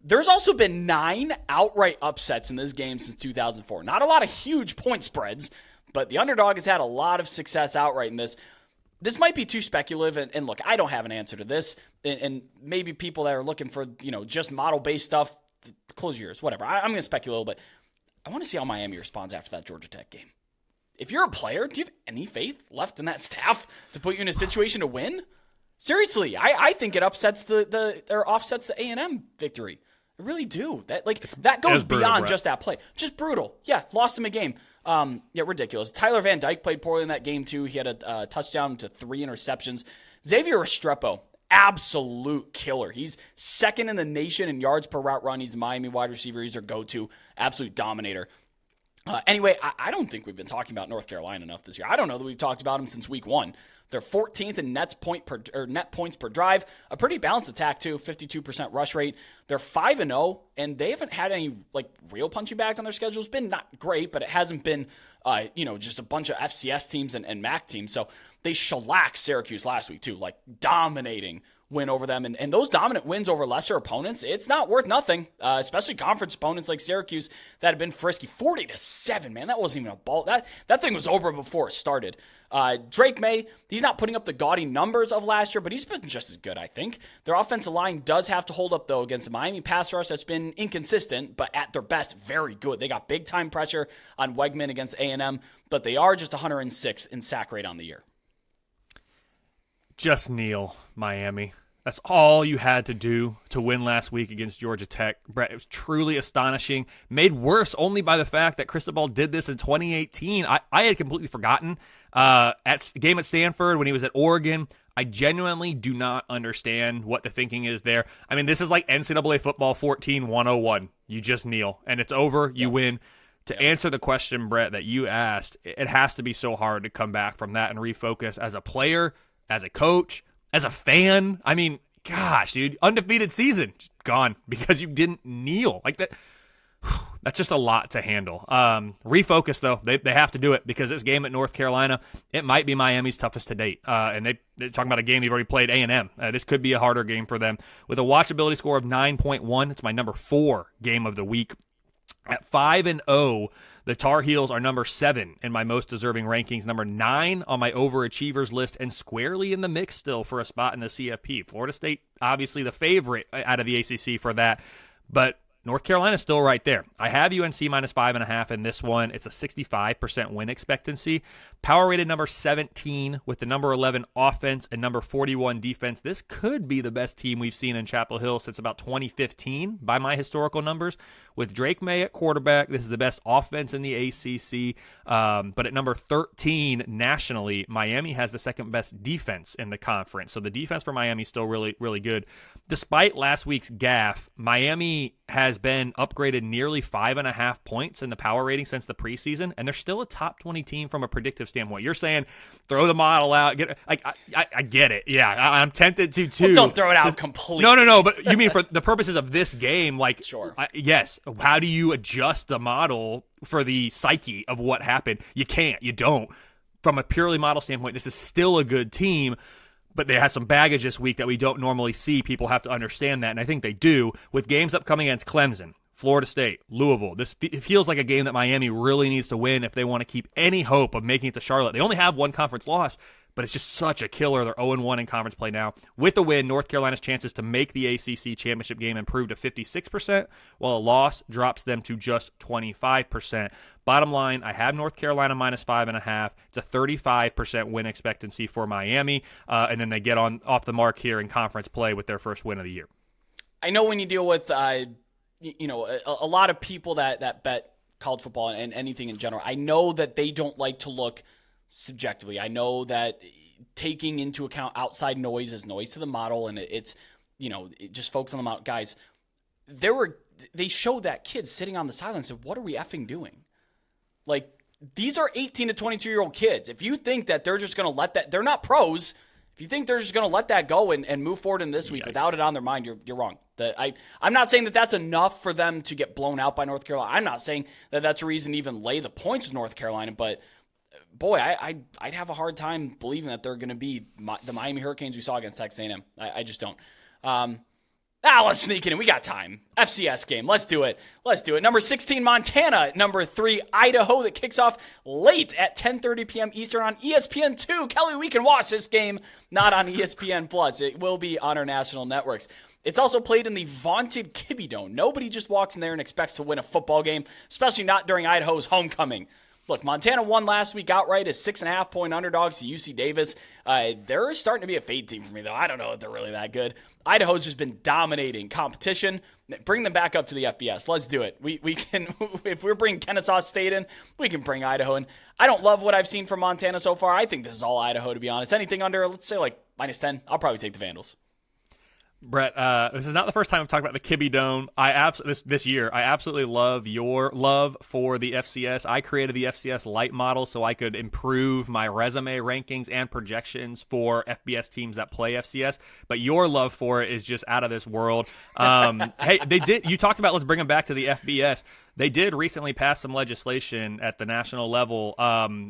There's also been 9 outright upsets in this game since 2004. Not a lot of huge point spreads, but the underdog has had a lot of success outright in this. This might be too speculative, and look, I don't have an answer to this, and maybe people that are looking for, just model-based stuff, close your ears, whatever. I'm going to speculate a little bit. I want to see how Miami responds after that Georgia Tech game. If you're a player, do you have any faith left in that staff to put you in a situation to win? Seriously, I think it upsets or offsets the A&M victory. I really do. That goes beyond just that play. Just brutal. Yeah, lost him a game. Ridiculous. Tyler Van Dyke played poorly in that game too. He had a touchdown to 3 interceptions. Xavier Restrepo, absolute killer. He's second in the nation in yards per route run. He's the Miami wide receiver. He's their go-to. Absolute dominator. Anyway, I don't think we've been talking about North Carolina enough this year. I don't know that we've talked about them since week 1. They're 14th in net points per drive. A pretty balanced attack too, 52% rush rate. They're 5-0, and they haven't had any real punching bags on their schedule. It's been not great, but it hasn't been just a bunch of FCS teams and MAC teams. So they shellacked Syracuse last week too, dominating win over them. And those dominant wins over lesser opponents, it's not worth nothing, especially conference opponents like Syracuse that have been frisky. 40-7, man. That wasn't even a ball. That thing was over before it started. Drake May, he's not putting up the gaudy numbers of last year, but he's been just as good, I think. Their offensive line does have to hold up, though, against the Miami pass rush that's been inconsistent, but at their best, very good. They got big-time pressure on Wegman against A&M, but they are just 106th in sack rate on the year. Just kneel, Miami. That's all you had to do to win last week against Georgia Tech. Brett, it was truly astonishing. Made worse only by the fact that Cristobal did this in 2018. I had completely forgotten. Game at Stanford, when he was at Oregon, I genuinely do not understand what the thinking is there. I mean, this is like NCAA Football 14 101. You just kneel, and it's over. You win. To answer the question, Brett, that you asked, it has to be so hard to come back from that and refocus as a player, as a coach, as a fan. I mean, gosh, dude, undefeated season, just gone because you didn't kneel. Like that. That's just a lot to handle. Refocus, though. They have to do it because this game at North Carolina, it might be Miami's toughest to date. And they're talking about a game they've already played, A&M. This could be a harder game for them. With a watchability score of 9.1, it's my number 4 game of the week. At 5-0, the Tar Heels are number 7 in my most deserving rankings, number 9 on my overachievers list, and squarely in the mix still for a spot in the CFP. Florida State, obviously the favorite out of the ACC for that, but North Carolina's still right there. I have UNC minus 5.5 in this one. It's a 65% win expectancy. Power rated number 17 with the number 11 offense and number 41 defense. This could be the best team we've seen in Chapel Hill since about 2015 by my historical numbers. With Drake May at quarterback, this is the best offense in the ACC. But at number 13 nationally, Miami has the second best defense in the conference. So the defense for Miami is still really, really good. Despite last week's gaffe, Miami has has been upgraded nearly 5.5 points in the power rating since the preseason, and they're still a top 20 team from a predictive standpoint. You're saying throw the model out. I get it. Yeah, I'm tempted to too. Well, don't throw it out completely. No. But you mean for the purposes of this game, like, sure. Yes. How do you adjust the model for the psyche of what happened? You can't. You don't. From a purely model standpoint, this is still a good team, but they have some baggage this week that we don't normally see. People have to understand that, and I think they do. With games upcoming against Clemson, Florida State, Louisville, it feels like a game that Miami really needs to win if they want to keep any hope of making it to Charlotte. They only have one conference loss, but it's just such a killer. They're 0-1 in conference play now. With the win, North Carolina's chances to make the ACC championship game improve to 56%, while a loss drops them to just 25%. Bottom line, I have North Carolina minus 5.5. It's a 35% win expectancy for Miami, and then they get off the mark here in conference play with their first win of the year. I know when you deal with a lot of people that bet college football and anything in general, I know that they don't like to look subjectively. I know that taking into account outside noise is noise to the model, and it just focus on the model. Guys, they showed that kid sitting on the sideline and said, what are we effing doing? Like, these are 18 to 22-year-old kids. If you think that they're just going to let that, they're not pros. If you think they're just going to let that go and move forward in this week without it on their mind, you're wrong. I'm not saying that that's enough for them to get blown out by North Carolina. I'm not saying that that's a reason to even lay the points with North Carolina, but boy, I'd have a hard time believing that they're going to be the Miami Hurricanes we saw against Texas A&M. I just don't. Let's sneak it in. We got time. FCS game. Let's do it. Number 16, Montana. Number 3, Idaho. That kicks off late at 10:30 p.m. Eastern on ESPN2. Kelly, we can watch this game, not on ESPN Plus. It will be on our national networks. It's also played in the vaunted Kibby Dome. Nobody just walks in there and expects to win a football game, especially not during Idaho's homecoming. Look, Montana won last week outright as 6.5-point underdogs to UC Davis. They're starting to be a fade team for me, though. I don't know if they're really that good. Idaho's just been dominating competition. Bring them back up to the FBS. Let's do it. We can, if we're bringing Kennesaw State in, we can bring Idaho in. I don't love what I've seen from Montana so far. I think this is all Idaho, to be honest. Anything under, let's say, like minus 10, I'll probably take the Vandals. Brett, this is not the first time I've talked about the Kibby Dome. This year, I absolutely love your love for the FCS. I created the FCS light model so I could improve my resume rankings and projections for FBS teams that play FCS. But your love for it is just out of this world. Hey, you talked about let's bring them back to the FBS. They did recently pass some legislation at the national level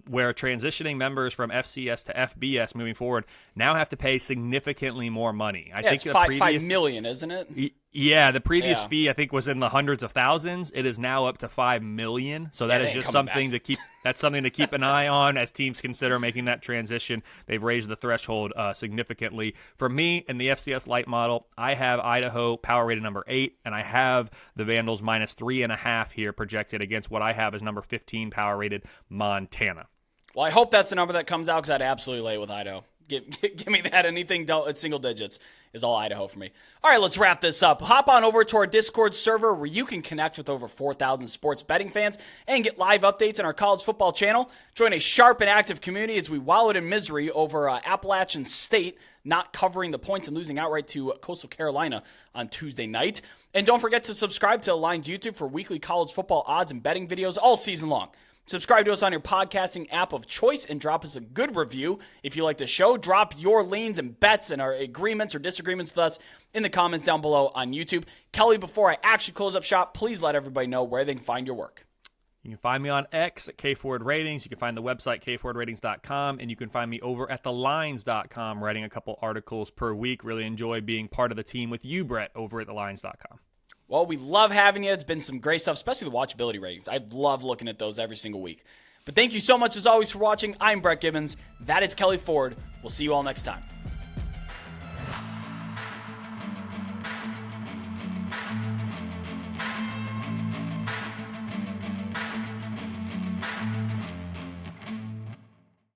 where transitioning members from FCS to FBS moving forward now have to pay significantly more money. I think it's $5 million, isn't it? Yeah, the previous fee I think was in the hundreds of thousands. It is now up to $5 million. So that is just something to keep. That's something to keep an eye on as teams consider making that transition. They've raised the threshold significantly. For me, in the FCS light model, I have Idaho power rated number 8, and I have the Vandals minus 3.5 here projected against what I have as number 15 power rated Montana. Well, I hope that's the number that comes out because I'd absolutely lay it with Idaho. Give me that. Anything at single digits is all Idaho for me. All right, let's wrap this up. Hop on over to our Discord server where you can connect with over 4,000 sports betting fans and get live updates on our college football channel. Join a sharp and active community as we wallowed in misery over Appalachian State not covering the points and losing outright to Coastal Carolina on Tuesday night. And don't forget to subscribe to Align's YouTube for weekly college football odds and betting videos all season long. Subscribe to us on your podcasting app of choice and drop us a good review. If you like the show, drop your leans and bets and our agreements or disagreements with us in the comments down below on YouTube. Kelly, before I actually close up shop, please let everybody know where they can find your work. You can find me on X at KFord Ratings. You can find the website kfordratings.com, and you can find me over at thelines.com writing a couple articles per week. Really enjoy being part of the team with you, Brett, over at thelines.com. Well, we love having you. It's been some great stuff, especially the watchability ratings. I love looking at those every single week. But thank you so much, as always, for watching. I'm Brett Gibbons. That is Kelley Ford. We'll see you all next time.